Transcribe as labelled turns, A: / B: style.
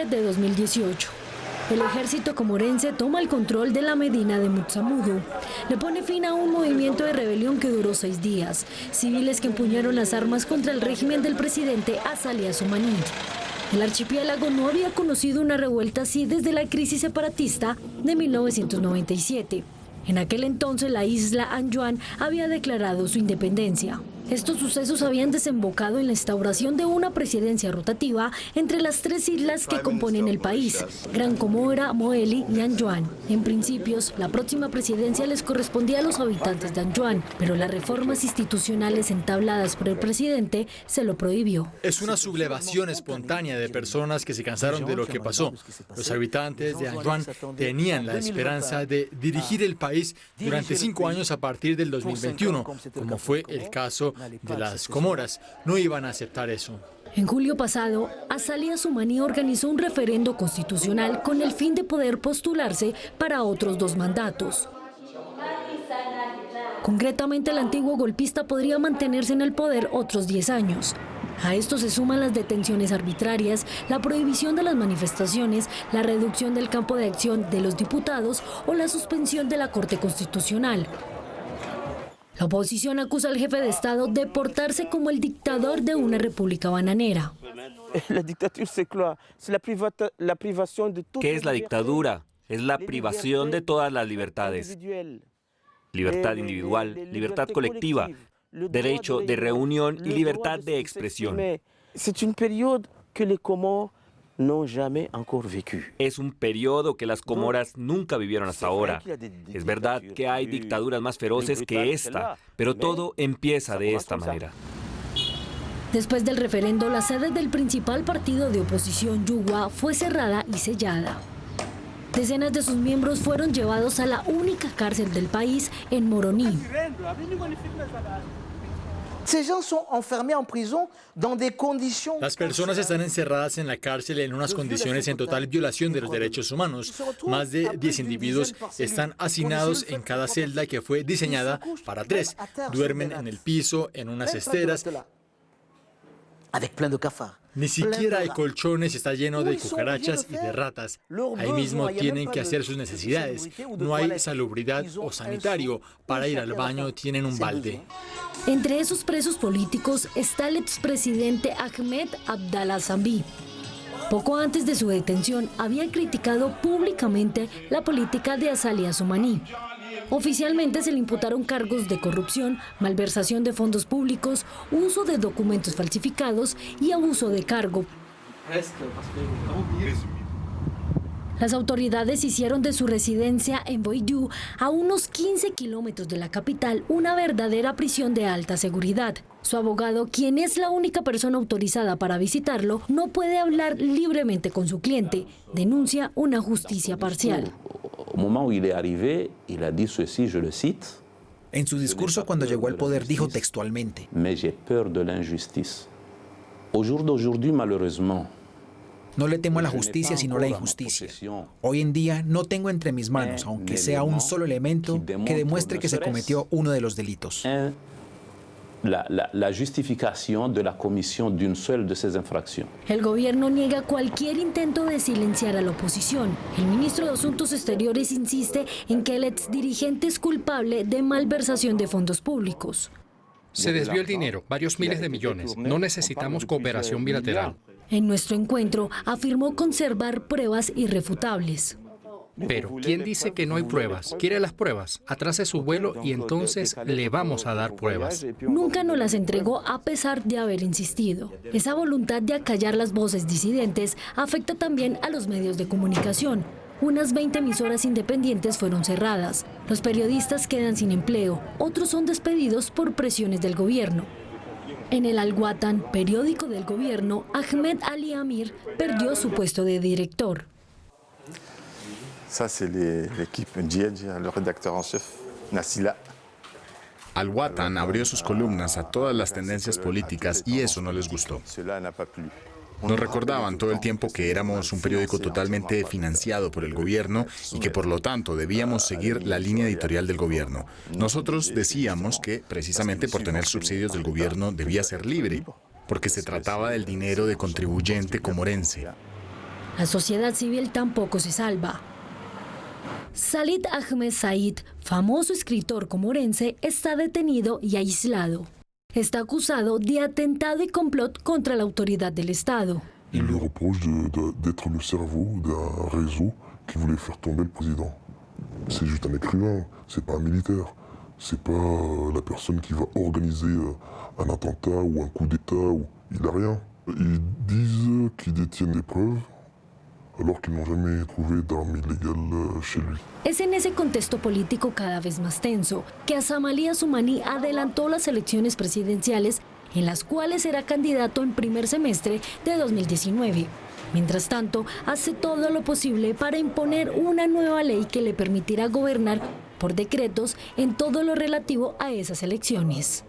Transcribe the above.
A: de 2018. El ejército comorense toma el control de la Medina de Mutsamudu. Le pone fin a un movimiento de rebelión que duró 6 días. Civiles que empuñaron las armas contra el régimen del presidente Azali Assoumani. El archipiélago no había conocido una revuelta así desde la crisis separatista de 1997. En aquel entonces la isla Anjuan había declarado su independencia. Estos sucesos habían desembocado en la instauración de una presidencia rotativa entre las 3 islas que componen el país, Gran Comora, Moeli y Anjuan. En principios, la próxima presidencia les correspondía a los habitantes de Anjuan, pero las reformas institucionales entabladas por el presidente se lo prohibió.
B: Es una sublevación espontánea de personas que se cansaron de lo que pasó. Los habitantes de Anjuan tenían la esperanza de dirigir el país durante 5 años a partir del 2021, como fue el caso de las Comoras. No iban a aceptar eso.
A: En julio pasado, Azali Assoumani organizó un referendo constitucional con el fin de poder postularse para otros 2 mandatos. Concretamente, el antiguo golpista podría mantenerse en el poder otros 10 años. A esto se suman las detenciones arbitrarias, la prohibición de las manifestaciones, la reducción del campo de acción de los diputados o la suspensión de la Corte Constitucional. La oposición acusa al jefe de Estado de portarse como el dictador de una república bananera.
C: ¿Qué es la dictadura? Es la privación de todas las libertades. Libertad individual, libertad colectiva, derecho de reunión y libertad de expresión. Es un periodo que las Comoras nunca vivieron hasta ahora. Es verdad que hay dictaduras más feroces que esta, pero todo empieza de esta manera.
A: Después del referendo, la sede del principal partido de oposición, Yuwa, fue cerrada y sellada. Decenas de sus miembros fueron llevados a la única cárcel del país, en Moroni.
B: Las personas están encerradas en la cárcel en unas condiciones en total violación de los derechos humanos. Más de 10 individuos están hacinados en cada celda que fue diseñada para 3. Duermen en el piso, en unas esteras. Ni siquiera hay colchones, está lleno de cucarachas y de ratas. Ahí mismo tienen que hacer sus necesidades. No hay salubridad o sanitario. Para ir al baño tienen un balde.
A: Entre esos presos políticos está el expresidente Ahmed Abdallah Zambi. Poco antes de su detención, había criticado públicamente la política de Azali Assoumani. Oficialmente se le imputaron cargos de corrupción, malversación de fondos públicos, uso de documentos falsificados y abuso de cargo. Las autoridades hicieron de su residencia en Boidiou, a unos 15 kilómetros de la capital, una verdadera prisión de alta seguridad. Su abogado, quien es la única persona autorizada para visitarlo, no puede hablar libremente con su cliente. Denuncia una justicia parcial.
D: En su discurso cuando llegó al poder dijo textualmente: no le temo a la justicia sino a la injusticia. Hoy en día no tengo entre mis manos, aunque sea un solo elemento que demuestre que se cometió uno de los delitos.
E: La justificación de la comisión de una sola de esas infracciones.
A: El gobierno niega cualquier intento de silenciar a la oposición. El ministro de Asuntos Exteriores insiste en que el exdirigente es culpable de malversación de fondos públicos.
F: Se desvió el dinero, varios miles de millones. No necesitamos cooperación bilateral.
A: En nuestro encuentro afirmó conservar pruebas irrefutables.
F: Pero, ¿quién dice que no hay pruebas? ¿Quiere las pruebas? Atrase su vuelo y entonces le vamos a dar pruebas.
A: Nunca nos las entregó a pesar de haber insistido. Esa voluntad de acallar las voces disidentes afecta también a los medios de comunicación. Unas 20 emisoras independientes fueron cerradas. Los periodistas quedan sin empleo. Otros son despedidos por presiones del gobierno. En el Al Watan, periódico del gobierno, Ahmed Ali Amir perdió su puesto de director.
G: Al Watan abrió sus columnas a todas las tendencias políticas y eso no les gustó. Nos recordaban todo el tiempo que éramos un periódico totalmente financiado por el gobierno y que por lo tanto debíamos seguir la línea editorial del gobierno. Nosotros decíamos que precisamente por tener subsidios del gobierno debía ser libre, porque se trataba del dinero de contribuyente comorense.
A: La sociedad civil tampoco se salva. Salid Ahmed Said, famoso escritor comorense, está detenido y aislado. Está acusado de atentado y complot contra la autoridad del Estado.
H: Il lui reproche d'être le cerveau d'un réseau qui voulait faire tomber le président. C'est juste un écrivain, c'est pas un militaire. C'est pas la personne qui va organiser un attentat ou un coup d'État. Il n'a rien. Ils disent qu'ils détiennent des preuves, alors qu'ils n'ont jamais trouvé d'armes illégales chez lui.
A: Es en ese contexto político cada vez más tenso que Hassan Ali Assoumani adelantó las elecciones presidenciales en las cuales será candidato en primer semestre de 2019. Mientras tanto, hace todo lo posible para imponer una nueva ley que le permitirá gobernar por decretos en todo lo relativo a esas elecciones.